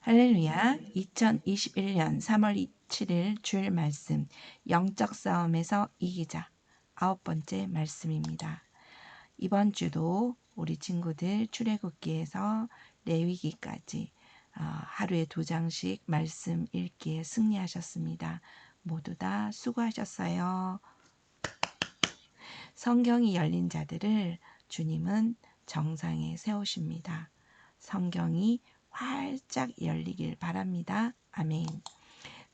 할렐루야. 2021년 3월 7일 주일 말씀, 영적 싸움에서 이기자. 9번째 말씀입니다. 이번 주도 우리 친구들 출애굽기에서 레위기까지 하루에 2장씩 말씀 읽기에 승리하셨습니다. 모두 다 수고하셨어요. 성경이 열린 자들을 주님은 정상에 세우십니다. 성경이 활짝 열리길 바랍니다. 아멘.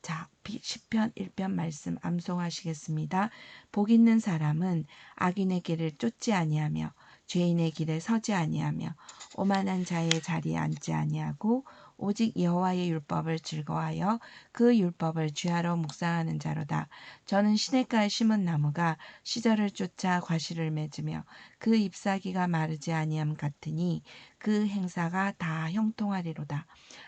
자, 시편 1편 말씀 암송하시겠습니다. 복 있는 사람은 악인의 길을 쫓지 아니하며 죄인의 길에 서지 아니하며 오만한 자의 자리에 앉지 아니하고 오직 여호와의 율법을 즐거워하여 그 율법을 주야로 묵상하는 자로다. 저는 시냇가에 심은 나무가 시절을 쫓아 과실을 맺으며 그 잎사귀가 마르지 아니함 같으니 그 행사가 다 형통하리로다.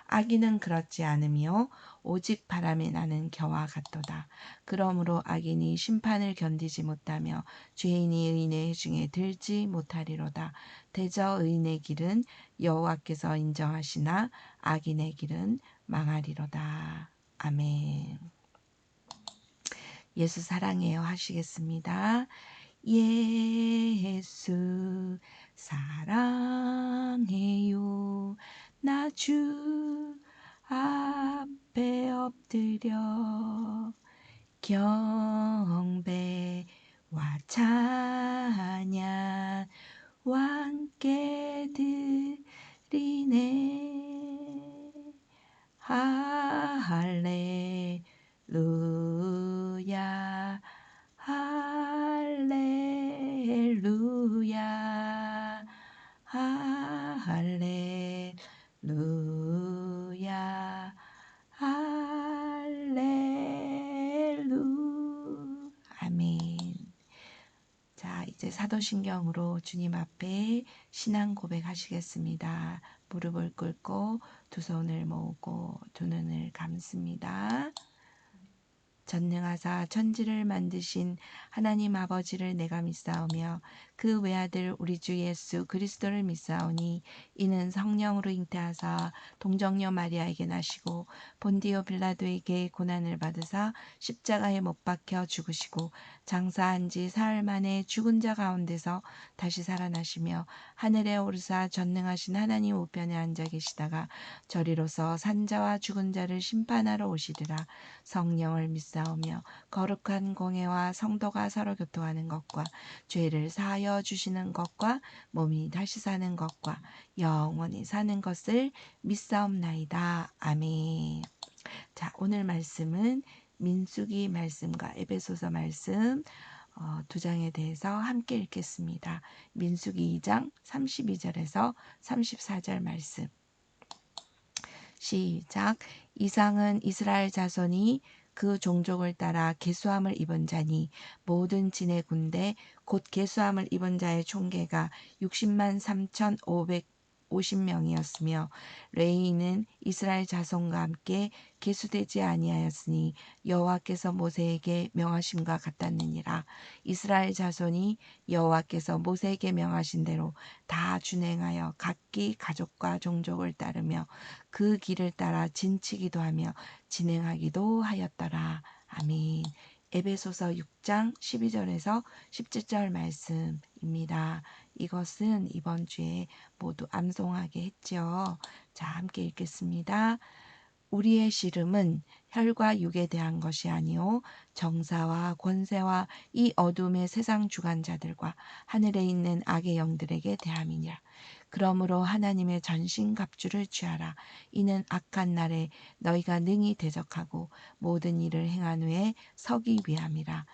악인은 그렇지 않으며 오직 바람에 나는 겨와 같도다. 그러므로 악인이 심판을 견디지 못하며 죄인이 의인의 중에 들지 못하리로다. 대저 의인의 길은 여호와께서 인정하시나 악인의 길은 망하리로다. 아멘. 예수 사랑해요 하시겠습니다. 예수 사랑해요. 나 주 앞에 엎드려 경배와 찬양 함께 드리네. 할렐루야 할렐루야 할렐루야 할렐루 아멘. 자, 이제 사도신경으로 주님 앞에 신앙 고백하시겠습니다. 무릎을 꿇고 두 손을 모으고 두 눈을 감습니다. 전능하사 천지를 만드신 하나님 아버지를 내가 믿사오며 그 외아들 우리 주 예수 그리스도를 믿사오니 이는 성령으로 잉태하사 동정녀 마리아에게 나시고 본디오 빌라도에게 고난을 받으사 십자가에 못 박혀 죽으시고 장사한 지 사흘 만에 죽은 자 가운데서 다시 살아나시며 하늘에 오르사 전능하신 하나님 우편에 앉아 계시다가 저리로서 산자와 죽은 자를 심판하러 오시리라. 성령을 믿사오며 거룩한 공회와 성도가 서로 교통하는 것과 죄를 사하여 주시는 것과 몸이 다시 사는 것과 영원히 사는 것을 믿사옵나이다. 아멘. 자, 오늘 말씀은 민수기 말씀과 에베소서 말씀 두 장에 대해서 함께 읽겠습니다. 민수기 2장 32절에서 34절 말씀. 시작. 이상은 이스라엘 자손이 그 종족을 따라 계수함을 입은 자니 모든 진의 군대 곧 계수함을 입은 자의 총계가 60만 3,550명이었으며 레위인은 이스라엘 자손과 함께 계수되지 아니하였으니 여호와께서 모세에게 명하심과 같았느니라. 이스라엘 자손이 여호와께서 모세에게 명하신 대로 다 준행하여 각기 가족과 종족을 따르며 그 길을 따라 진치기도 하며 진행하기도 하였더라. 아멘. 에베소서 6장 12절에서 17절 말씀입니다. 이것은 이번 주에 모두 암송하게 했죠. 자, 함께 읽겠습니다. 우리의 씨름은 혈과 육에 대한 것이 아니요 정사와 권세와 이 어둠의 세상 주관자들과 하늘에 있는 악의 영들에게 대함이니라. 그러므로 하나님의 전신갑주를 취하라. 이는 악한 날에 너희가 능히 대적하고 모든 일을 행한 후에 서기 위함이라.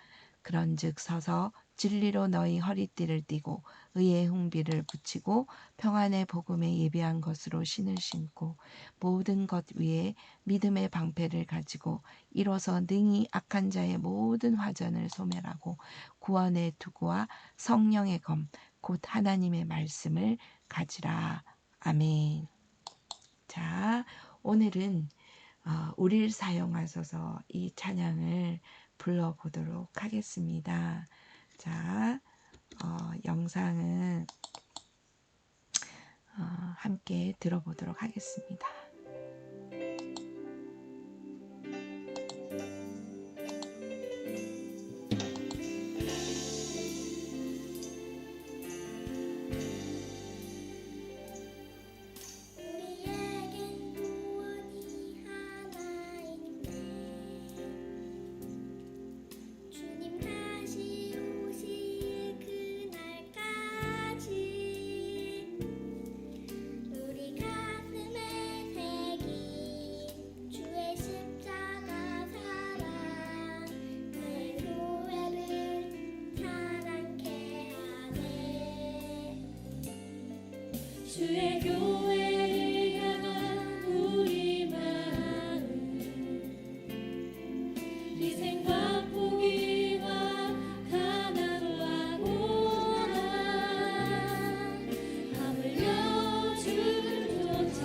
그런즉 서서 진리로 너희 허리띠를 띠고 의의 훈비를 붙이고 평안의 복음에 예비한 것으로 신을 신고 모든 것 위에 믿음의 방패를 가지고 이로써 능히 악한 자의 모든 화전을 소멸하고 구원의 투구와 성령의 검 곧 하나님의 말씀을 가지라. 아멘. 자, 오늘은 우리를 사용하셔서 이 찬양을 불러보도록 하겠습니다. 자, 영상은 함께 들어보도록 하겠습니다. 주의 교회를 향한 우리 마음 희생과 포기와 가난과 고난 하물며 주조차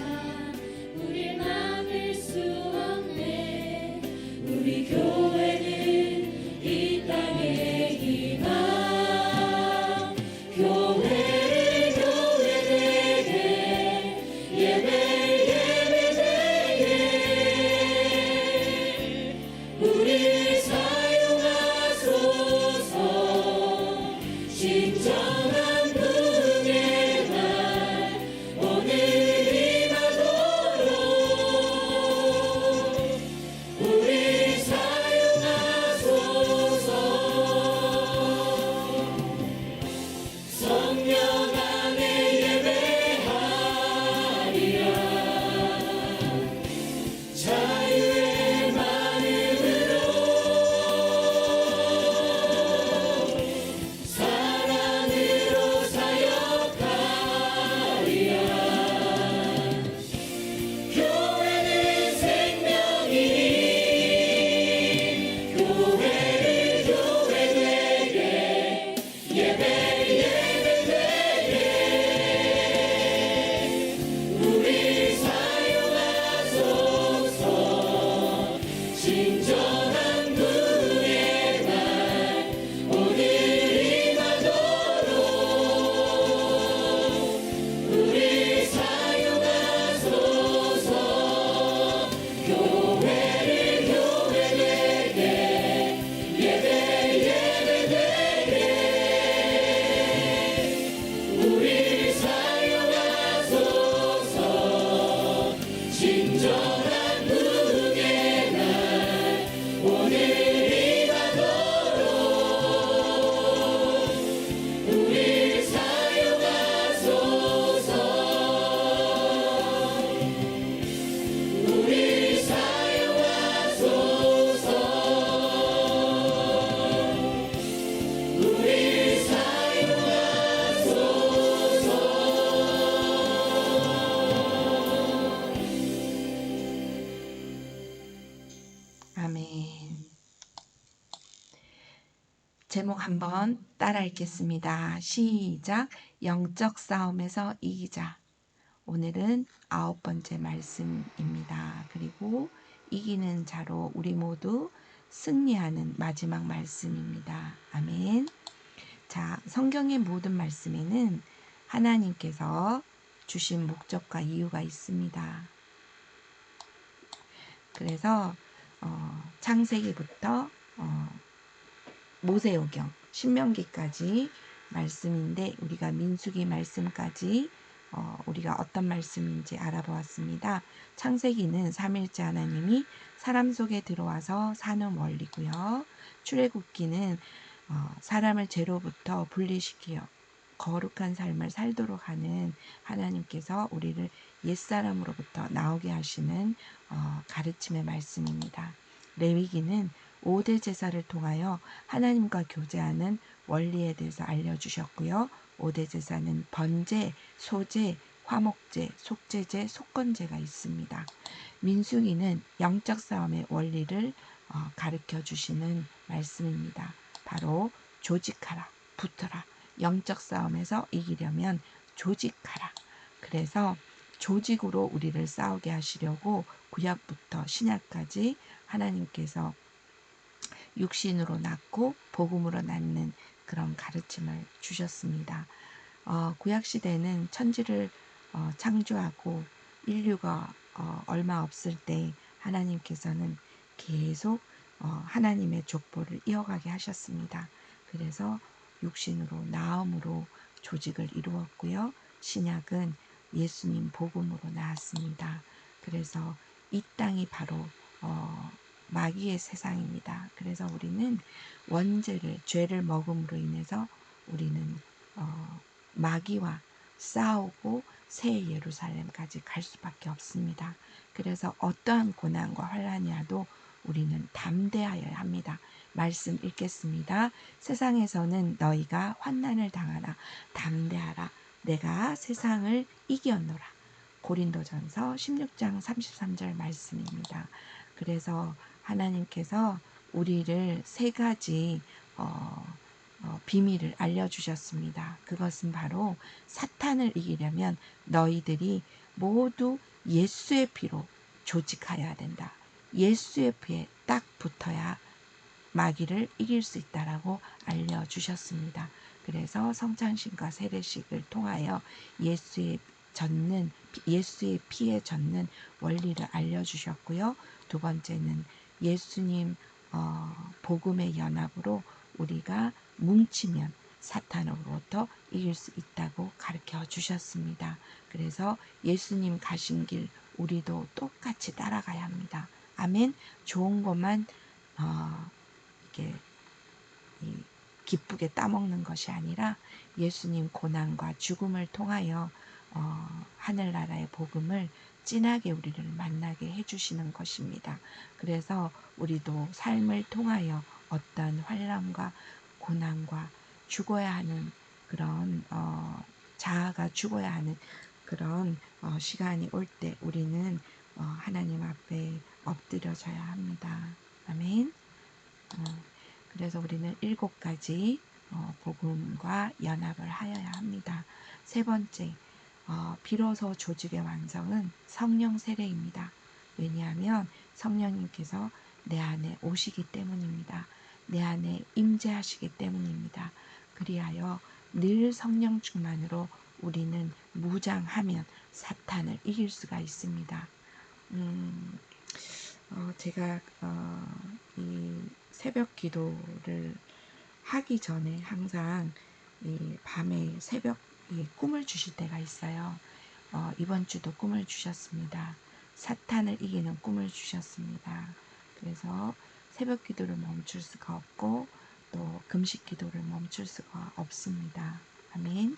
우릴 막을 수 없네. 우리 교회는 이 땅의 희망 교회를 교회되게 예배되게 우리 사용하소서. 진정한 부흥의 날 오늘 임하도록 우리 사용하소서. 성령 안에 예배하리라. 자유의 마음으로 사랑으로 사역하리라. 교회는 생명이니 교회를 교회되게 예배되게 우리 사용하소서. 진정한 부흥의 날 오늘 임하도록 우리 사용하소서. 교회를 교회되게 예배되게 우리 사용하소서. 진정한 부흥의 날 오늘 임하도록 우리 사용하소서. 우리 사용하소서. 우리 사용하소서. 아멘. 제목 한번 따라 읽겠습니다. 시작. 영적 싸움에서 이기자. 오늘은 9번째 말씀입니다. 그리고 이기는 자로 우리 모두 승리하는 마지막 말씀입니다. 아멘. 자, 성경의 모든 말씀에는 하나님께서 주신 목적과 이유가 있습니다. 그래서 창세기부터 모세오경, 신명기까지 말씀인데 우리가 민수기 말씀까지 우리가 어떤 말씀인지 알아보았습니다. 창세기는 삼일째 하나님이 사람 속에 들어와서 사는 원리고요. 출애굽기는 사람을 죄로부터 분리시키어 거룩한 삶을 살도록 하는 하나님께서 우리를 옛사람으로부터 나오게 하시는 가르침의 말씀입니다. 레위기는 5대 제사를 통하여 하나님과 교제하는 원리에 대해서 알려주셨고요. 5대 제사는 번제, 소제, 화목제, 속제제, 속건제가 있습니다. 민수기는 영적 싸움의 원리를 가르쳐 주시는 말씀입니다. 바로 조직하라, 붙어라. 영적 싸움에서 이기려면 조직하라. 그래서 조직으로 우리를 싸우게 하시려고 구약부터 신약까지 하나님께서 육신으로 낳고 복음으로 낳는 그런 가르침을 주셨습니다. 구약시대는 천지를 창조하고 인류가 얼마 없을 때 하나님께서는 계속 하나님의 족보를 이어가게 하셨습니다. 그래서 육신으로 나음으로 조직을 이루었고요. 신약은 예수님 복음으로 나왔습니다. 그래서 이 땅이 바로 마귀의 세상입니다. 그래서 우리는 원죄를, 죄를 먹음으로 인해서 우리는 마귀와 싸우고 새 예루살렘까지 갈 수밖에 없습니다. 그래서 어떠한 고난과 환난이 와도 우리는 담대하여야 합니다. 말씀 읽겠습니다. 세상에서는 너희가 환난을 당하나 담대하라. 내가 세상을 이겼노라. 고린도전서 16장 33절 말씀입니다. 그래서 하나님께서 우리를 세 가지 비밀을 알려주셨습니다. 그것은 바로 사탄을 이기려면 너희들이 모두 예수의 피로 조직하여야 된다. 예수의 피에 딱 붙어야 마귀를 이길 수 있다라고 알려주셨습니다. 그래서 성찬식과 세례식을 통하여 예수의 피에 젖는 원리를 알려주셨고요. 두 번째는 예수님 복음의 연합으로 우리가 뭉치면 사탄으로부터 이길 수 있다고 가르쳐 주셨습니다. 그래서 예수님 가신 길 우리도 똑같이 따라가야 합니다. 아멘. 좋은 것만 이렇게 기쁘게 따먹는 것이 아니라 예수님 고난과 죽음을 통하여 하늘나라의 복음을 진하게 우리를 만나게 해주시는 것입니다. 그래서 우리도 삶을 통하여 어떤 환난과 고난과 죽어야 하는 그런 자아가 죽어야 하는 그런 시간이 올 때 우리는 하나님 앞에 엎드려져야 합니다. 아멘. 그래서 우리는 7가지 복음과 연합을 하여야 합니다. 세 번째, 비로소 조직의 완성은 성령 세례입니다. 왜냐하면 성령님께서 내 안에 오시기 때문입니다. 내 안에 임재하시기 때문입니다. 그리하여 늘 성령 충만으로 우리는 무장하면 사탄을 이길 수가 있습니다. 제가 이 새벽 기도를 하기 전에 항상 이 밤에 새벽 꿈을 주실 때가 있어요. 이번 주도 꿈을 주셨습니다. 사탄을 이기는 꿈을 주셨습니다. 그래서 새벽 기도를 멈출 수가 없고 또 금식 기도를 멈출 수가 없습니다. 아멘.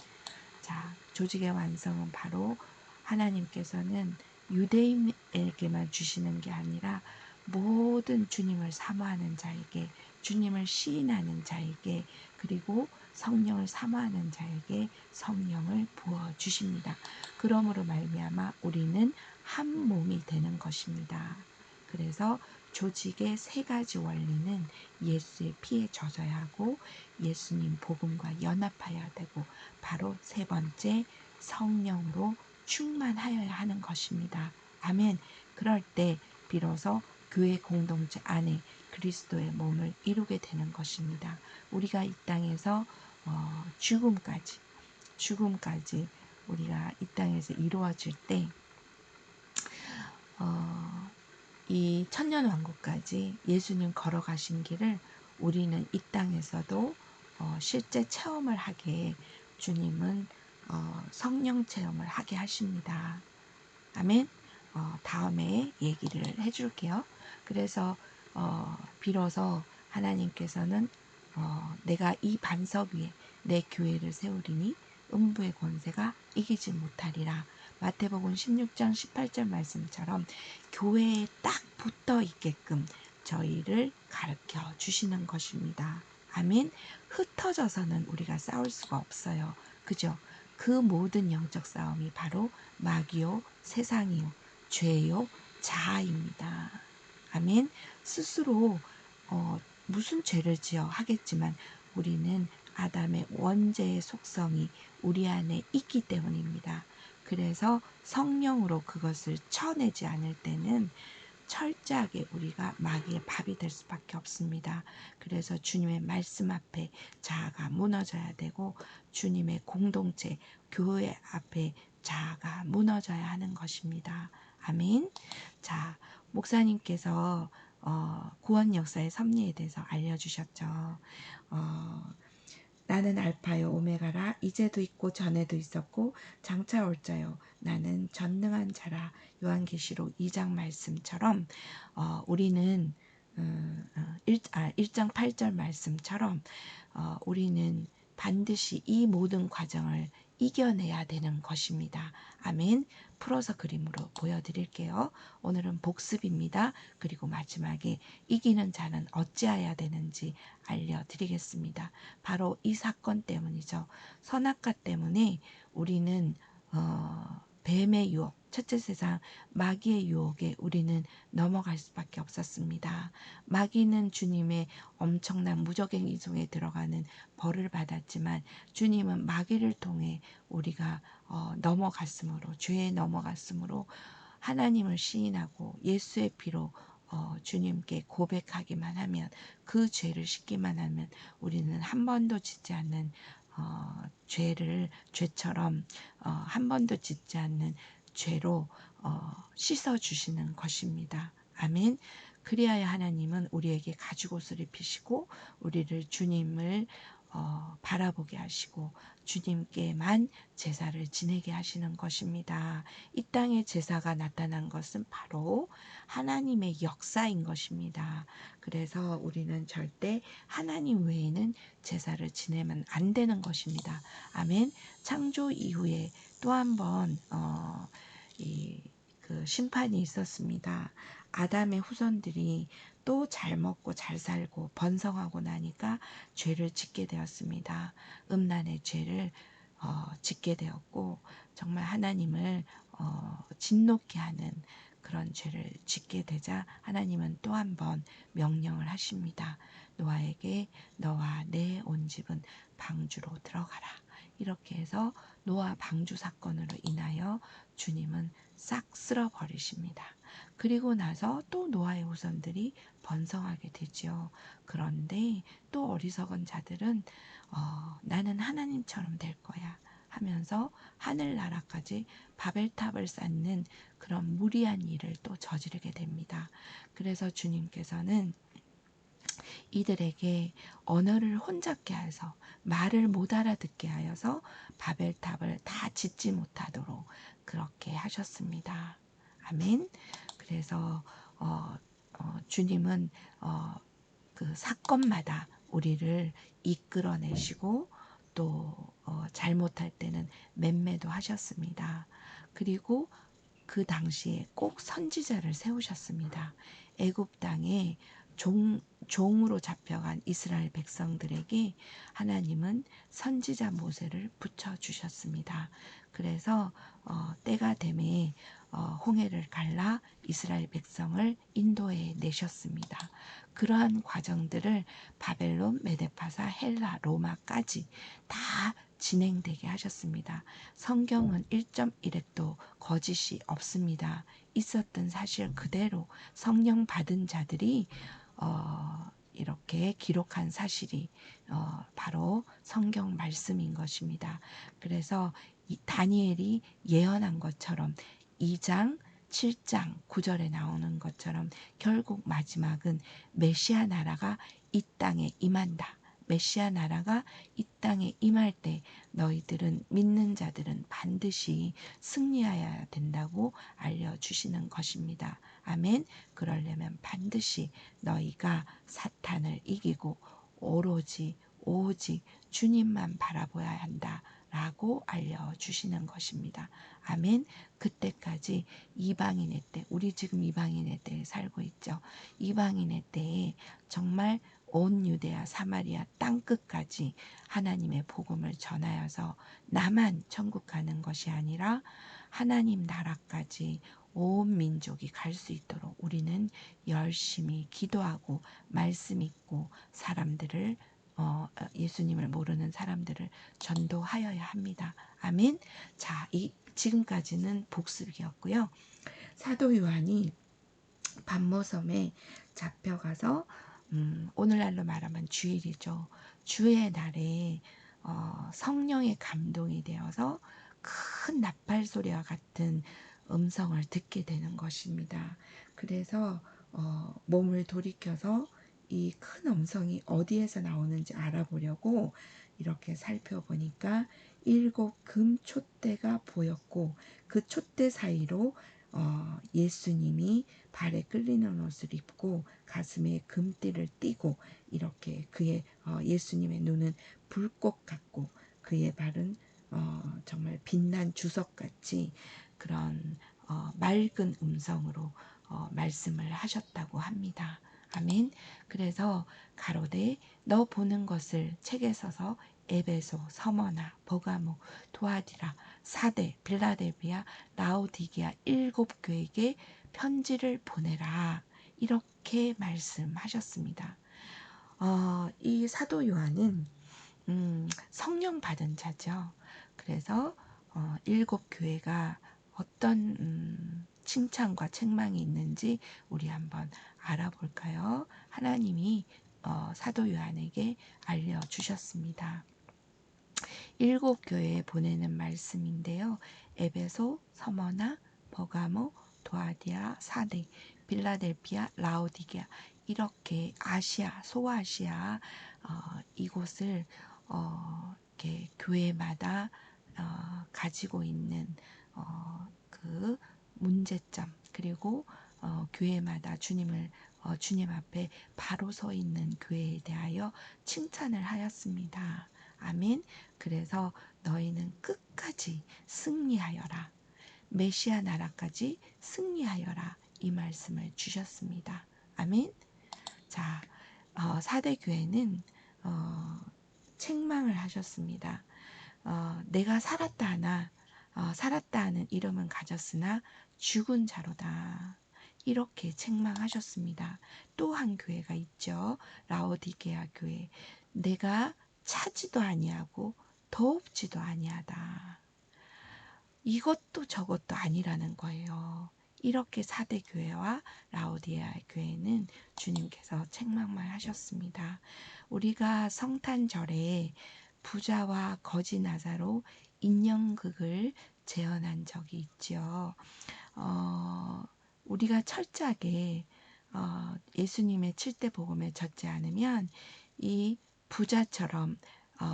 자, 조직의 완성은 바로 하나님께서는 유대인에게만 주시는 게 아니라 모든 주님을 사모하는 자에게, 주님을 시인하는 자에게, 그리고 성령을 사모하는 자에게 성령을 부어주십니다. 그러므로 말미암아 우리는 한 몸이 되는 것입니다. 그래서 조직의 세 가지 원리는 예수의 피에 젖어야 하고 예수님 복음과 연합하여야 되고 바로 세 번째 성령으로 충만하여야 하는 것입니다. 아멘. 그럴 때 비로소 교회 공동체 안에 그리스도의 몸을 이루게 되는 것입니다. 우리가 이 땅에서 죽음까지 우리가 이 땅에서 이루어질 때 이 천년왕국까지 예수님 걸어가신 길을 우리는 이 땅에서도 실제 체험을 하게 주님은 성령 체험을 하게 하십니다. 아멘. 다음에 얘기를 해줄게요. 그래서 비로소 하나님께서는 내가 이 반석 위에 내 교회를 세우리니 음부의 권세가 이기지 못하리라. 마태복음 16장 18절 말씀처럼 교회에 딱 붙어 있게끔 저희를 가르쳐 주시는 것입니다. 아멘. 흩어져서는 우리가 싸울 수가 없어요. 그죠? 그 모든 영적 싸움이 바로 마귀요, 세상이요, 죄요, 자아입니다. 아멘. 스스로 무슨 죄를 지어 하겠지만 우리는 아담의 원죄의 속성이 우리 안에 있기 때문입니다. 그래서 성령으로 그것을 쳐내지 않을 때는 철저하게 우리가 마귀의 밥이 될 수밖에 없습니다. 그래서 주님의 말씀 앞에 자아가 무너져야 되고 주님의 공동체, 교회 앞에 자아가 무너져야 하는 것입니다. 아멘. 자, 목사님께서 구원 역사의 섭리에 대해서 알려주셨죠. 나는 알파요 오메가라. 이제도 있고 전에도 있었고 장차 올 자요. 나는 전능한 자라. 요한계시록 2장 말씀처럼 우리는 1장 8절 말씀처럼 우리는 반드시 이 모든 과정을 이겨내야 되는 것입니다. 아멘. 풀어서 그림으로 보여드릴게요. 오늘은 복습입니다. 그리고 마지막에 이기는 자는 어찌해야 되는지 알려드리겠습니다. 바로 이 사건 때문이죠. 선악과 때문에 우리는 뱀의 유혹, 첫째 세상 마귀의 유혹에 우리는 넘어갈 수밖에 없었습니다. 마귀는 주님의 엄청난 무적행 이송에 들어가는 벌을 받았지만 주님은 마귀를 통해 우리가 넘어갔으므로, 죄에 넘어갔으므로 하나님을 시인하고 예수의 피로 주님께 고백하기만 하면, 그 죄를 씻기만 하면 우리는 한 번도 짓지 않는 죄처럼 한 번도 짓지 않는 죄로 씻어주시는 것입니다. 아멘. 그리하여 하나님은 우리에게 가죽옷을 입히시고 우리를 주님을 바라보게 하시고 주님께만 제사를 지내게 하시는 것입니다. 이 땅에 제사가 나타난 것은 바로 하나님의 역사인 것입니다. 그래서 우리는 절대 하나님 외에는 제사를 지내면 안 되는 것입니다. 아멘. 창조 이후에 또 한 번 그 심판이 있었습니다. 아담의 후손들이 또 잘 먹고 잘 살고 번성하고 나니까 죄를 짓게 되었습니다. 음란의 죄를 짓게 되었고 정말 하나님을 진노케 하는 그런 죄를 짓게 되자 하나님은 또 한 번 명령을 하십니다. 노아에게 너와 내 온 집은 방주로 들어가라. 이렇게 해서 노아 방주 사건으로 인하여 주님은 싹 쓸어버리십니다. 그리고 나서 또 노아의 후손들이 번성하게 되지요. 그런데 또 어리석은 자들은 나는 하나님처럼 될 거야 하면서 하늘나라까지 바벨탑을 쌓는 그런 무리한 일을 또 저지르게 됩니다. 그래서 주님께서는 이들에게 언어를 혼잡게 해서 말을 못 알아듣게 하여서 바벨탑을 다 짓지 못하도록 그렇게 하셨습니다. 아멘. 그래서 주님은 그 사건마다 우리를 이끌어내시고 또 잘못할 때는 맴매도 하셨습니다. 그리고 그 당시에 꼭 선지자를 세우셨습니다. 애굽 땅에 종으로 잡혀간 이스라엘 백성들에게 하나님은 선지자 모세를 붙여주셨습니다. 그래서 때가 되매 홍해를 갈라 이스라엘 백성을 인도해 내셨습니다. 그러한 과정들을 바벨론, 메데파사, 헬라, 로마까지 다 진행되게 하셨습니다. 성경은 1.1획도 거짓이 없습니다. 있었던 사실 그대로 성령 받은 자들이 이렇게 기록한 사실이 바로 성경 말씀인 것입니다. 그래서 다니엘이 예언한 것처럼 2장 7장 9절에 나오는 것처럼 결국 마지막은 메시아 나라가 이 땅에 임한다. 메시아 나라가 이 땅에 임할 때 너희들은 믿는 자들은 반드시 승리하여야 된다고 알려주시는 것입니다. 아멘. 그러려면 반드시 너희가 사탄을 이기고 오로지 주님만 바라보아야 한다 라고 알려주시는 것입니다. 아멘. 그때까지 이방인의 때, 우리 지금 이방인의 때에 살고 있죠. 이방인의 때에 정말 온 유대야 사마리아 땅끝까지 하나님의 복음을 전하여서 나만 천국 가는 것이 아니라 하나님 나라까지 온 민족이 갈 수 있도록 우리는 열심히 기도하고 말씀 읽고 사람들을 예수님을 모르는 사람들을 전도하여야 합니다. 아멘. 자, 지금까지는 복습이었고요. 사도 요한이 반모섬에 잡혀가서 오늘날로 말하면 주일이죠. 주의 날에 성령의 감동이 되어서 큰 나팔 소리와 같은 음성을 듣게 되는 것입니다. 그래서 몸을 돌이켜서 이 큰 음성이 어디에서 나오는지 알아보려고 이렇게 살펴보니까 7 금촛대가 보였고 그 촛대 사이로 예수님이 발에 끌리는 옷을 입고 가슴에 금띠를 띠고 이렇게 그의 예수님의 눈은 불꽃 같고 그의 발은 정말 빛난 주석같이 그런 맑은 음성으로 말씀을 하셨다고 합니다. 아멘. 그래서 가로되 너 보는 것을 책에 써서 에베소, 서머나, 버가모, 도아디라, 사대, 빌라델비아, 라오디게아 7교회에게 편지를 보내라. 이렇게 말씀하셨습니다. 이 사도 요한은 성령 받은 자죠. 그래서 7교회가 어떤 칭찬과 책망이 있는지 우리 한번 알아볼까요? 하나님이 사도 요한에게 알려주셨습니다. 7교회에 보내는 말씀인데요. 에베소, 서머나, 버가모, 도아디아, 사대, 빌라델피아, 라오디게아 이렇게 아시아, 소아시아 이곳을 이렇게 교회마다 가지고 있는 그 문제점 그리고 교회마다 주님 앞에 바로 서 있는 교회에 대하여 칭찬을 하였습니다. 아멘. 그래서 너희는 끝까지 승리하여라. 메시아 나라까지 승리하여라. 이 말씀을 주셨습니다. 아멘. 자, 사대 교회는 책망을 하셨습니다. 내가 살았다 하나 살았다 하는 이름은 가졌으나 죽은 자로다. 이렇게 책망하셨습니다. 또 한 교회가 있죠. 라오디게아 교회. 내가 차지도 아니하고 더웁지도 아니하다. 이것도 저것도 아니라는 거예요. 이렇게 사대 교회와 라오디게아 교회는 주님께서 책망만 하셨습니다. 우리가 성탄절에 부자와 거지 나사로 인형극을 재현한 적이 있죠. 우리가 철저하게 예수님의 7대 복음에 젖지 않으면 이 부자처럼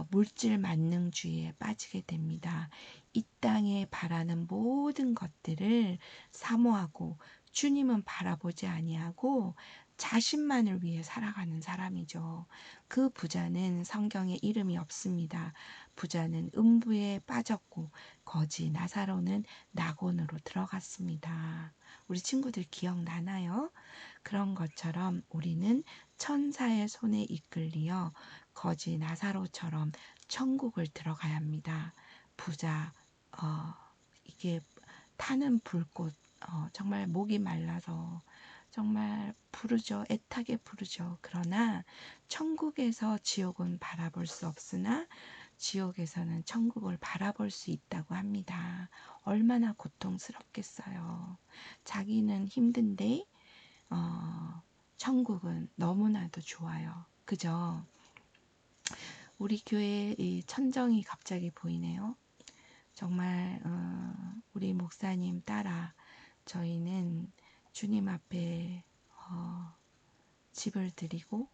물질 만능주의에 빠지게 됩니다. 이 땅에 바라는 모든 것들을 사모하고 주님은 바라보지 아니하고 자신만을 위해 살아가는 사람이죠. 그 부자는 성경에 이름이 없습니다. 부자는 음부에 빠졌고 거지 나사로는 낙원으로 들어갔습니다. 우리 친구들 기억나나요? 그런 것처럼 우리는 천사의 손에 이끌리어 거지 나사로처럼 천국을 들어가야 합니다. 부자, 이게 타는 불꽃, 정말 목이 말라서 정말 부르죠. 애타게 부르죠. 그러나 천국에서 지옥은 바라볼 수 없으나 지옥에서는 천국을 바라볼 수 있다고 합니다. 얼마나 고통스럽겠어요. 자기는 힘든데 천국은 너무나도 좋아요. 그죠? 우리 교회 이 천정이 갑자기 보이네요. 정말 우리 목사님 따라 저희는 주님 앞에 집을 드리고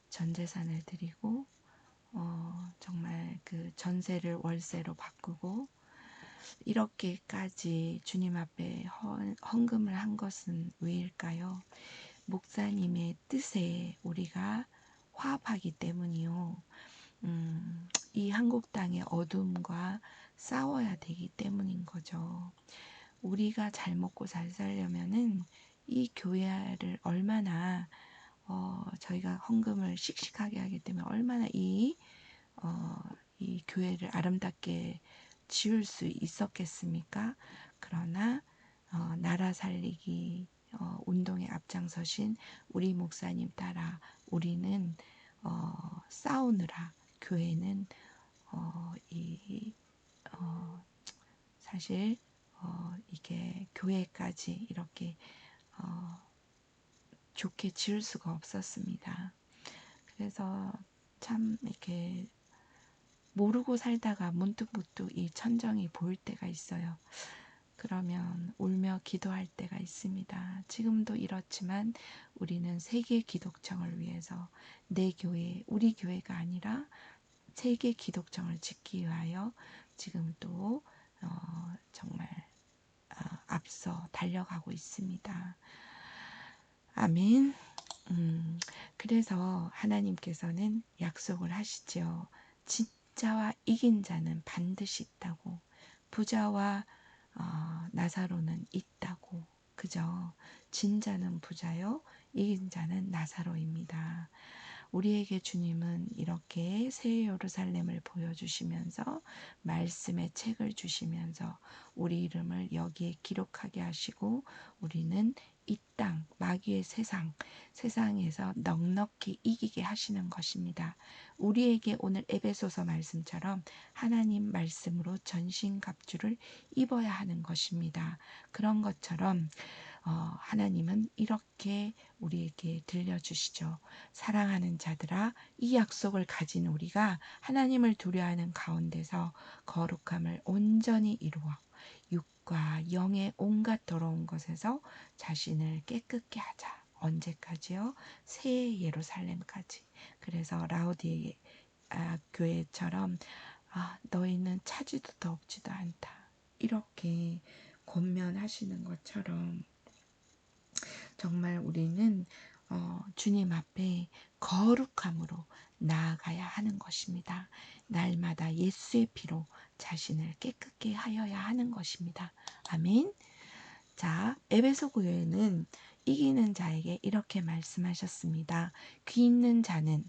전재산을 드리고 정말 그 전세를 월세로 바꾸고 이렇게까지 주님 앞에 헌금을 한 것은 왜일까요? 목사님의 뜻에 우리가 화합하기 때문이요. 이 한국 땅의 어둠과 싸워야 되기 때문인 거죠. 우리가 잘 먹고 잘 살려면은 이 교회를 얼마나 저희가 헌금을 씩씩하게 하기 때문에 얼마나 이 교회를 아름답게 지을 수 있었겠습니까? 그러나 나라 살리기 운동에 앞장서신 우리 목사님 따라 우리는 싸우느라 교회는 사실 이게 교회까지 이렇게 좋게 지을 수가 없었습니다. 그래서 참 이렇게 모르고 살다가 문득 이 천정이 보일 때가 있어요. 그러면 울며 기도할 때가 있습니다. 지금도 이렇지만 우리는 세계 기독정을 위해서 내 교회, 우리 교회가 아니라 세계 기독정을 짓기 위하여 지금 또 정말 앞서 달려가고 있습니다. 아멘. 그래서 하나님께서는 약속을 하시죠. 자와 이긴 자는 반드시 있다고. 부자와 나사로는 있다고. 그죠? 진 자는 부자요, 이긴 자는 나사로입니다. 우리에게 주님은 이렇게 새 예루살렘을 보여주시면서 말씀의 책을 주시면서 우리 이름을 여기에 기록하게 하시고 우리는 이 땅, 마귀의 세상에서 넉넉히 이기게 하시는 것입니다. 우리에게 오늘 에베소서 말씀처럼 하나님 말씀으로 전신갑주를 입어야 하는 것입니다. 그런 것처럼 하나님은 이렇게 우리에게 들려주시죠. 사랑하는 자들아, 이 약속을 가진 우리가 하나님을 두려워하는 가운데서 거룩함을 온전히 이루어 육과 영의 온갖 더러운 것에서 자신을 깨끗게 하자. 언제까지요? 새 예루살렘까지. 그래서 라우디에 교회처럼 너희는 차지도 덥지도 않다. 이렇게 권면하시는 것처럼 정말 우리는 주님 앞에 거룩함으로 나아가야 하는 것입니다. 날마다 예수의 피로 자신을 깨끗게 하여야 하는 것입니다. 아멘. 자, 에베소 교회는 이기는 자에게 이렇게 말씀하셨습니다. 귀 있는 자는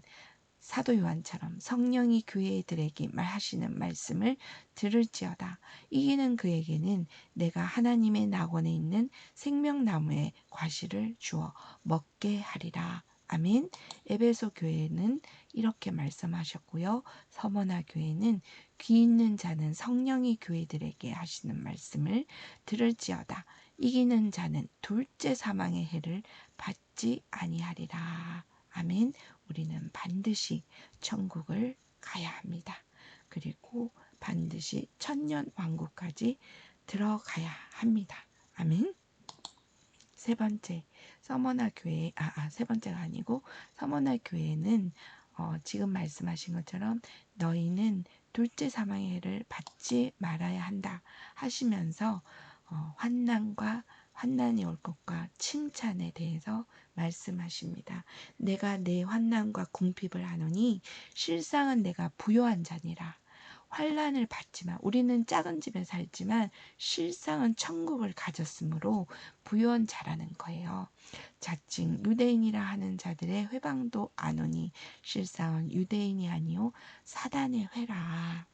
사도 요한처럼 성령이 교회들에게 말하시는 말씀을 들을지어다. 이기는 그에게는 내가 하나님의 낙원에 있는 생명나무의 과실을 주어 먹게 하리라. 아멘. 에베소 교회는 이렇게 말씀하셨고요. 서머나 교회는 귀 있는 자는 성령이 교회들에게 하시는 말씀을 들을지어다. 이기는 자는 둘째 사망의 해를 받지 아니하리라. 아멘. 우리는 반드시 천국을 가야 합니다. 그리고 반드시 천년 왕국까지 들어가야 합니다. 아멘. 세 번째, 서머나 교회, 세 번째가 아니고 서머나 교회는 지금 말씀하신 것처럼 너희는 둘째 사망의 해를 받지 말아야 한다 하시면서 환난이 올 것과 칭찬에 대해서 말씀하십니다. 내가 내 환난과 궁핍을 하노니 실상은 내가 부요한 자니라. 환난을 받지만 우리는 작은 집에 살지만 실상은 천국을 가졌으므로 부요한 자라는 거예요. 자칭 유대인이라 하는 자들의 회방도 안 오니 실상은 유대인이 아니요 사단의 회라.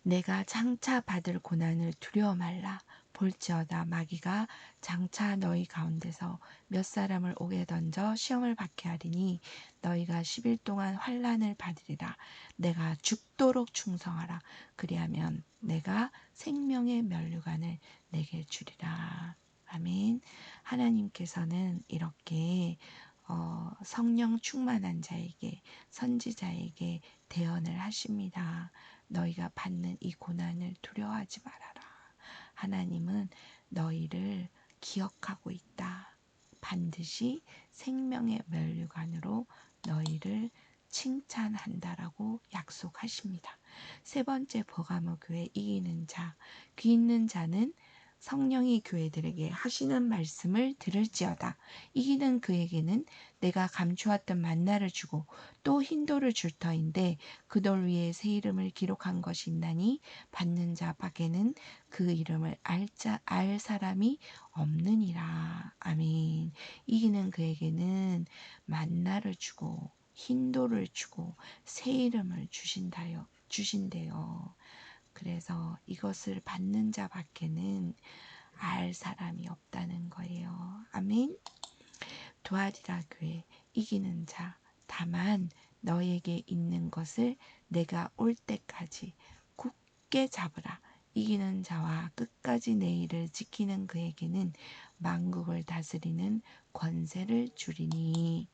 내가 장차 받을 고난을 두려워 말라. 볼지어다 마귀가 장차 너희 가운데서 몇 사람을 옥에 던져 시험을 받게 하리니 너희가 10일 동안 환난을 받으리라. 내가 죽도록 충성하라. 그리하면 내가 생명의 면류관을 내게 주리라. 아멘. 하나님께서는 이렇게 성령 충만한 자에게 선지자에게 대언을 하십니다. 너희가 받는 이 고난을 두려워하지 말아라. 하나님은 너희를 기억하고 있다. 반드시 생명의 면류관으로 너희를 칭찬한다라고 약속하십니다. 세 번째 버가모 교회 이기는 자, 귀 있는 자는 성령이 교회들에게 하시는 말씀을 들을지어다. 이기는 그에게는 내가 감추었던 만나를 주고 또 흰돌을 줄 터인데 그 돌 위에 새 이름을 기록한 것이 있나니 받는 자 밖에는 그 이름을 알 사람이 없느니라. 아멘. 이기는 그에게는 만나를 주고 흰돌을 주고 새 이름을 주신대요. 그래서 이것을 받는 자 밖에는 알 사람이 없다는 거예요. 아멘. 두아리라 교회 이기는 자, 다만 너에게 있는 것을 내가 올 때까지 굳게 잡으라. 이기는 자와 끝까지 내 일을 지키는 그에게는 만국을 다스리는 권세를 주리니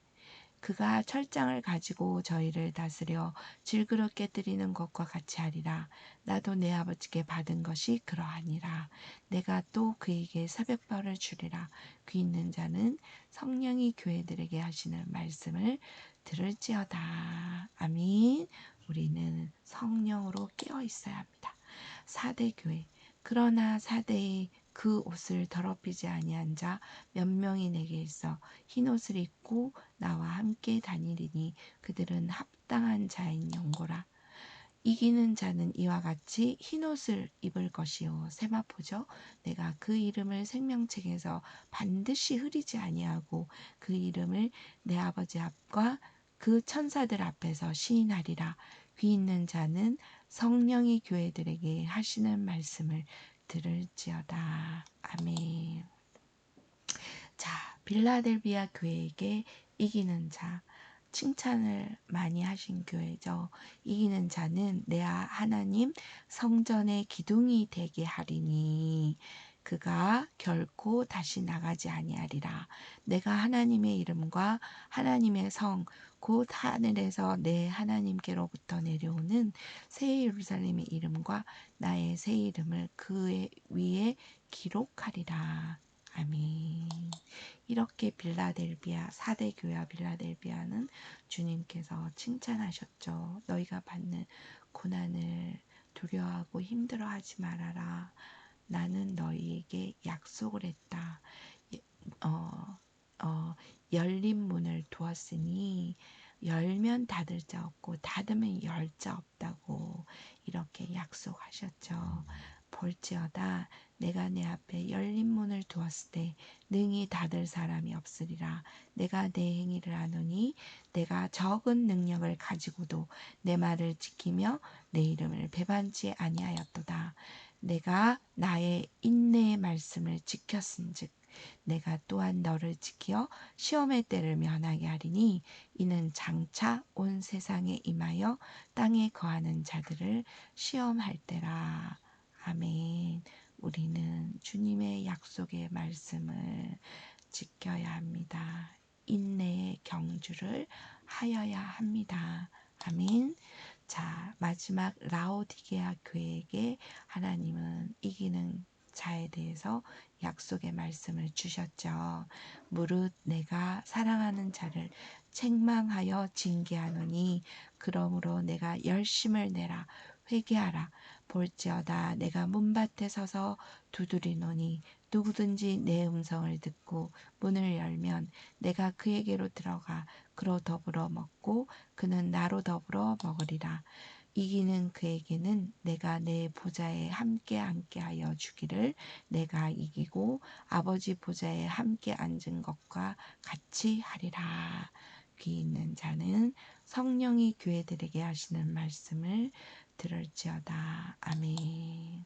그가 철장을 가지고 저희를 다스려 질그릇 깨뜨리는 것과 같이 하리라. 나도 내 아버지께 받은 것이 그러하니라. 내가 또 그에게 새벽별을 주리라. 귀 있는 자는 성령이 교회들에게 하시는 말씀을 들을지어다. 아멘. 우리는 성령으로 깨어 있어야 합니다. 4대 교회. 그러나 4대의 그 옷을 더럽히지 아니한 자 몇 명이 내게 있어 흰 옷을 입고 나와 함께 다니리니 그들은 합당한 자인 연고라. 이기는 자는 이와 같이 흰 옷을 입을 것이요 세마포죠. 내가 그 이름을 생명책에서 반드시 흐리지 아니하고 그 이름을 내 아버지 앞과 그 천사들 앞에서 시인하리라. 귀 있는 자는 성령이 교회들에게 하시는 말씀을 들을지어다. 아멘. 자, 빌라델비아 교회에게 이기는 자, 칭찬을 많이 하신 교회죠. 이기는 자는 내 하나님 성전의 기둥이 되게 하리니 그가 결코 다시 나가지 아니하리라. 내가 하나님의 이름과 하나님의 성, 곧 하늘에서 내 하나님께로부터 내려오는 새 예루살렘의 이름과 나의 새 이름을 그 위에 기록하리라. 아멘. 이렇게 빌라델비아 4대 교회 빌라델비아는 주님께서 칭찬하셨죠. 너희가 받는 고난을 두려워하고 힘들어하지 말아라. 나는 너희에게 약속을 했다. 어, 열린 문을 두었으니 열면 닫을 자 없고 닫으면 열 자 없다고 이렇게 약속하셨죠. 볼지어다 내가 내 앞에 열린 문을 두었을 때 능히 닫을 사람이 없으리라. 내가 내 행위를 아노니 내가 적은 능력을 가지고도 내 말을 지키며 내 이름을 배반치 아니하였도다. 내가 나의 인내의 말씀을 지켰은즉 내가 또한 너를 지켜 시험의 때를 면하게 하리니 이는 장차 온 세상에 임하여 땅에 거하는 자들을 시험할 때라. 아멘. 우리는 주님의 약속의 말씀을 지켜야 합니다. 인내의 경주를 하여야 합니다. 아멘. 자, 마지막 라오디게아 교회에게 하나님은 이기는 자에 대해서 약속의 말씀을 주셨죠. 무릇 내가 사랑하는 자를 책망하여 징계하노니 그러므로 내가 열심을 내라 회개하라. 볼지어다 내가 문밭에 서서 두드리노니 누구든지 내 음성을 듣고 문을 열면 내가 그에게로 들어가 그로 더불어 먹고 그는 나로 더불어 먹으리라. 이기는 그에게는 내가 내 보좌에 함께 앉게 하여 주기를 내가 이기고 아버지 보좌에 함께 앉은 것과 같이 하리라. 귀 있는 자는 성령이 교회들에게 하시는 말씀을 들을지어다. 아멘.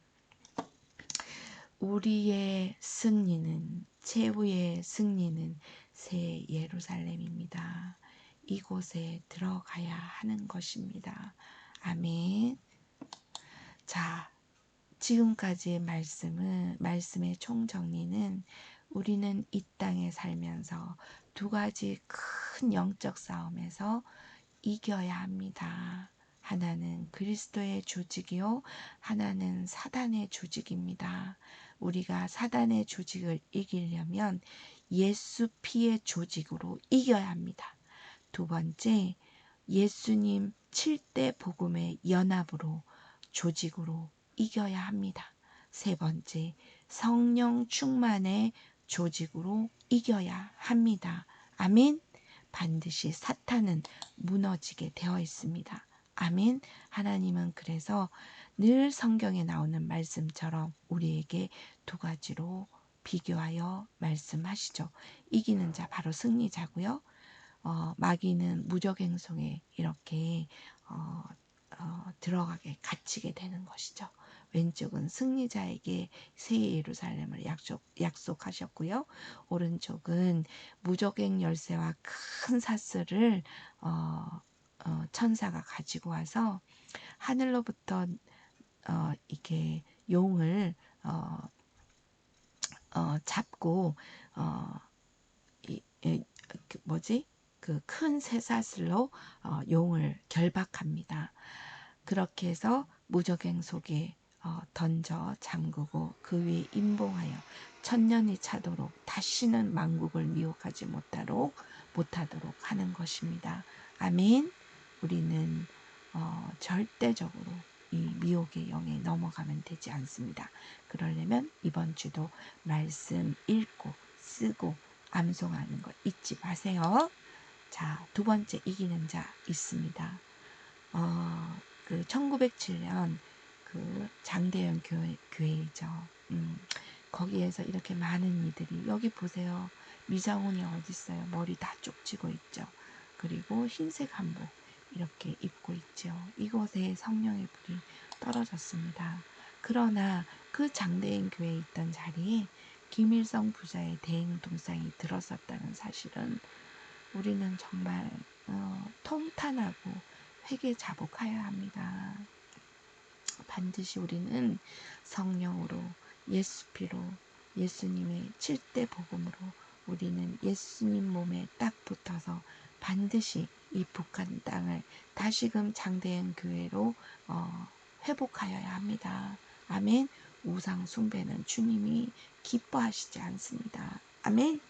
우리의 승리는 최후의 승리는 새 예루살렘입니다. 이곳에 들어가야 하는 것입니다. 아멘. 자, 지금까지의 말씀의 총정리는 우리는 이 땅에 살면서 두 가지 큰 영적 싸움에서 이겨야 합니다. 하나는 그리스도의 조직이요, 하나는 사단의 조직입니다. 우리가 사단의 조직을 이기려면 예수 피의 조직으로 이겨야 합니다. 두 번째, 예수님 7대 복음의 연합으로 조직으로 이겨야 합니다. 세 번째, 성령 충만의 조직으로 이겨야 합니다. 아멘. 반드시 사탄은 무너지게 되어 있습니다. 아멘. 하나님은 그래서 늘 성경에 나오는 말씀처럼 우리에게 두 가지로 비교하여 말씀하시죠. 이기는 자 바로 승리자고요. 마귀는 무적행성에 이렇게 들어가게 갇히게 되는 것이죠. 왼쪽은 승리자에게 새 예루살렘을 약속하셨고요. 오른쪽은 무적행 열쇠와 큰 사슬을 천사가 가지고 와서 하늘로부터 이렇게 용을 잡고 그 큰 쇠사슬로 용을 결박합니다. 그렇게 해서 무적행 속에 던져 잠그고 그 위에 임봉하여 천년이 차도록 다시는 만국을 미혹하지 못하도록 하는 것입니다. 아멘. 우리는 절대적으로 이 미혹의 영에 넘어가면 되지 않습니다. 그러려면 이번 주도 말씀 읽고 쓰고 암송하는 거 잊지 마세요. 자, 두 번째 이기는 자 있습니다. 그 1907년 그 장대현 교회이죠. 거기에서 이렇게 많은 이들이, 여기 보세요. 미장원이 어디 있어요? 머리 다 쪽지고 있죠. 그리고 흰색 한복 이렇게 입고 있죠. 이곳에 성령의 불이 떨어졌습니다. 그러나 그 장대현 교회에 있던 자리에 김일성 부자의 대행 동상이 들었었다는 사실은 우리는 정말 통탄하고 회개 자복하여야 합니다. 반드시 우리는 성령으로, 예수 피로, 예수님의 7대 복음으로 우리는 예수님 몸에 딱 붙어서 반드시 이 북한 땅을 다시금 장대현 교회로 회복하여야 합니다. 아멘. 우상 숭배는 주님이 기뻐하시지 않습니다. 아멘.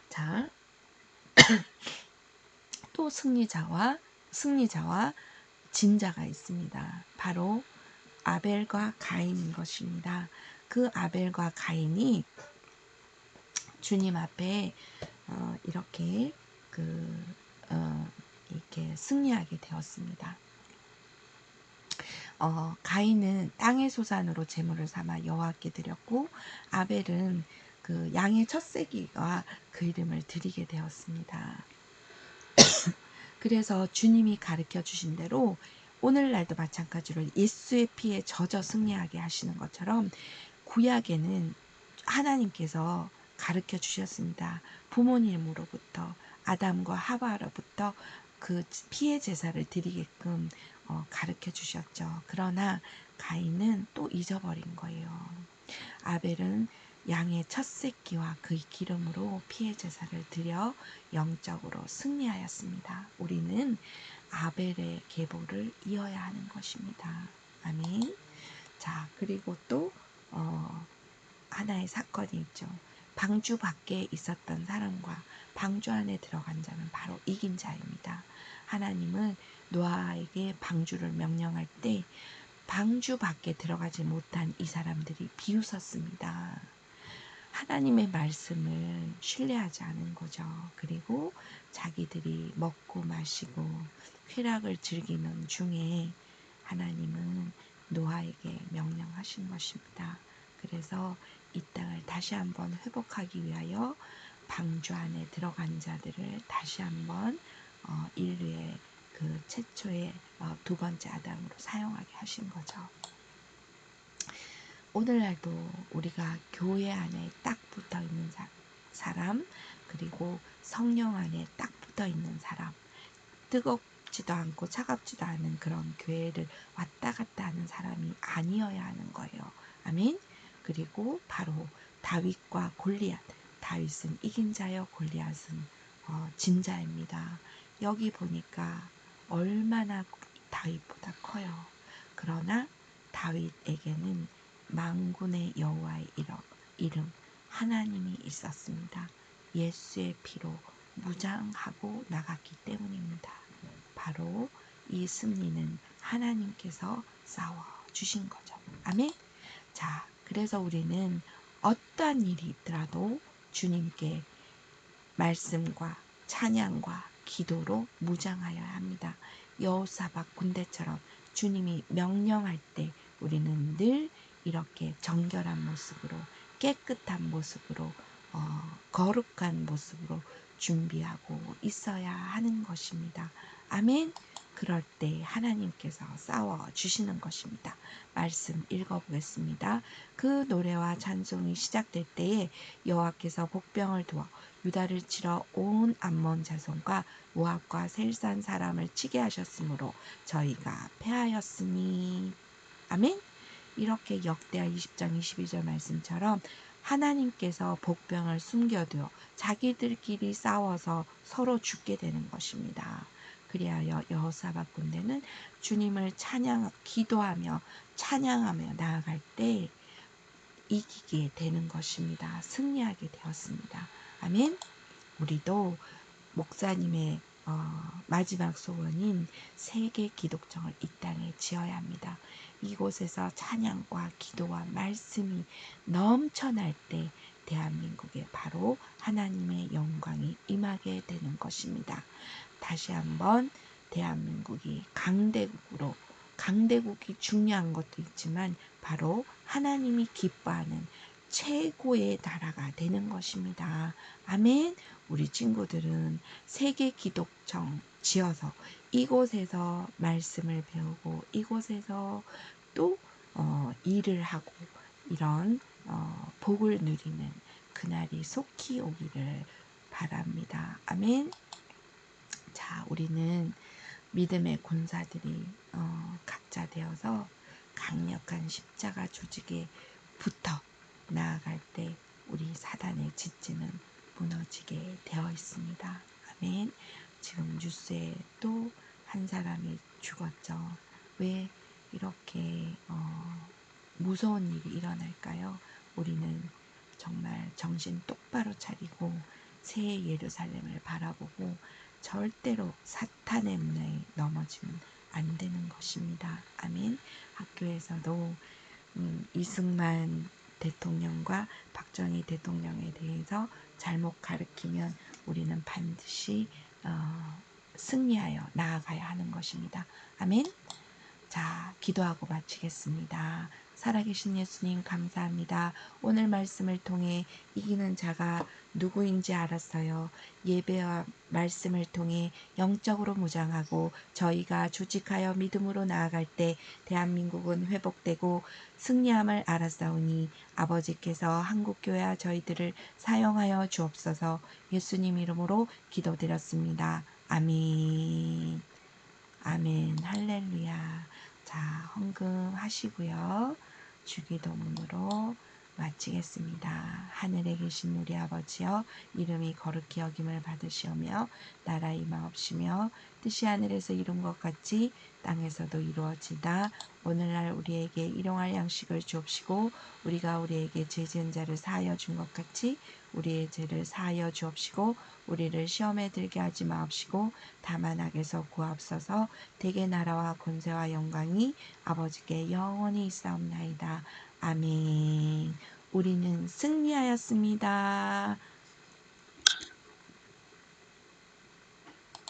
자, 또 승리자와 진자가 있습니다. 바로 아벨과 가인인 것입니다. 그 아벨과 가인이 주님 앞에 이렇게 이렇게 승리하게 되었습니다. 가인은 땅의 소산으로 제물을 삼아 여호와께 드렸고, 아벨은 그 양의 첫새끼와 그 이름을 드리게 되었습니다. 그래서 주님이 가르쳐 주신 대로 오늘날도 마찬가지로 예수의 피에 젖어 승리하게 하시는 것처럼 구약에는 하나님께서 가르쳐 주셨습니다. 부모님으로부터 아담과 하와로부터 그 피의 제사를 드리게끔 가르쳐 주셨죠. 그러나 가인은 또 잊어버린 거예요. 아벨은 양의 첫 새끼와 그 기름으로 피의 제사를 드려 영적으로 승리하였습니다. 우리는 아벨의 계보를 이어야 하는 것입니다. 아멘. 자, 그리고 또 하나의 사건이 있죠. 방주 밖에 있었던 사람과 방주 안에 들어간 자는 바로 이긴 자입니다. 하나님은 노아에게 방주를 명령할 때 방주 밖에 들어가지 못한 이 사람들이 비웃었습니다. 하나님의 말씀을 신뢰하지 않은 거죠. 그리고 자기들이 먹고 마시고 쾌락을 즐기는 중에 하나님은 노아에게 명령하신 것입니다. 그래서 이 땅을 다시 한번 회복하기 위하여 방주 안에 들어간 자들을 다시 한번 인류의 그 최초의 두 번째 아담으로 사용하게 하신 거죠. 오늘날도 우리가 교회 안에 딱 붙어 있는 사람, 그리고 성령 안에 딱 붙어 있는 사람, 뜨겁지도 않고 차갑지도 않은 그런 교회를 왔다 갔다 하는 사람이 아니어야 하는 거예요. 아멘. 그리고 바로 다윗과 골리앗, 다윗은 이긴 자여 골리앗은 진 자입니다. 여기 보니까 얼마나 다윗보다 커요. 그러나 다윗에게는 만군의 여호와의 이름 하나님이 있었습니다. 예수의 피로 무장하고 나갔기 때문입니다. 바로 이 승리는 하나님께서 싸워 주신 거죠. 아멘. 자, 그래서 우리는 어떠한 일이 있더라도 주님께 말씀과 찬양과 기도로 무장하여야 합니다. 여호사박 군대처럼 주님이 명령할 때 우리는 늘 이렇게 정결한 모습으로, 깨끗한 모습으로, 거룩한 모습으로 준비하고 있어야 하는 것입니다. 아멘. 그럴 때 하나님께서 싸워 주시는 것입니다. 말씀 읽어보겠습니다. 그 노래와 찬송이 시작될 때에 여호와께서 복병을 두어 유다를 치러 온 암몬 자손과 모압과 셀산 사람을 치게 하셨으므로 저희가 패하였으니. 아멘. 이렇게 역대하 20장 22절 말씀처럼 하나님께서 복병을 숨겨두어 자기들끼리 싸워서 서로 죽게 되는 것입니다. 그리하여 여호사밧 군대는 주님을 기도하며 찬양하며 나아갈 때 이기게 되는 것입니다. 승리하게 되었습니다. 아멘. 우리도 목사님의 마지막 소원인 세계 기독정을 이 땅에 지어야 합니다. 이곳에서 찬양과 기도와 말씀이 넘쳐날 때 대한민국에 바로 하나님의 영광이 임하게 되는 것입니다. 다시 한번 대한민국이 강대국이 중요한 것도 있지만 바로 하나님이 기뻐하는 최고의 나라가 되는 것입니다. 아멘. 우리 친구들은 세계 기독청 지어서 이곳에서 말씀을 배우고 이곳에서 또 일을 하고 이런 복을 누리는 그날이 속히 오기를 바랍니다. 아멘. 자, 우리는 믿음의 군사들이 각자 되어서 강력한 십자가 조직에 붙어 나아갈 때 우리 사단의 짓지는 무너지게 되어 있습니다. 아멘. 지금 뉴스에 또 한 사람이 죽었죠. 왜 이렇게 무서운 일이 일어날까요? 우리는 정말 정신 똑바로 차리고 새 예루살렘을 바라보고 절대로 사탄의 문화에 넘어지면 안 되는 것입니다. 아멘. 학교에서도 이승만 대통령과 박정희 대통령에 대해서 잘못 가르치면 우리는 반드시 승리하여 나아가야 하는 것입니다. 아멘. 자, 기도하고 마치겠습니다. 살아계신 예수님 감사합니다. 오늘 말씀을 통해 이기는 자가 누구인지 알았어요. 예배와 말씀을 통해 영적으로 무장하고 저희가 조직하여 믿음으로 나아갈 때 대한민국은 회복되고 승리함을 알았사오니 아버지께서 한국교회와 저희들을 사용하여 주옵소서. 예수님 이름으로 기도드렸습니다. 아멘. 아멘. 할렐루야. 자, 헌금 하시고요. 주기도문으로 마치겠습니다. 하늘에 계신 우리 아버지여, 이름이 거룩히 여김을 받으시오며 나라 임하옵시며 뜻이 하늘에서 이룬 것 같이 땅에서도 이루어지다. 오늘날 우리에게 일용할 양식을 주옵시고 우리가 우리에게 죄 지은 자를 사하여 준 것 같이 우리의 죄를 사하여 주옵시고 우리를 시험에 들게 하지 마옵시고 다만 악에서 구하옵소서. 대개 나라와 권세와 영광이 아버지께 영원히 있사옵나이다. 아멘. 우리는 승리하였습니다.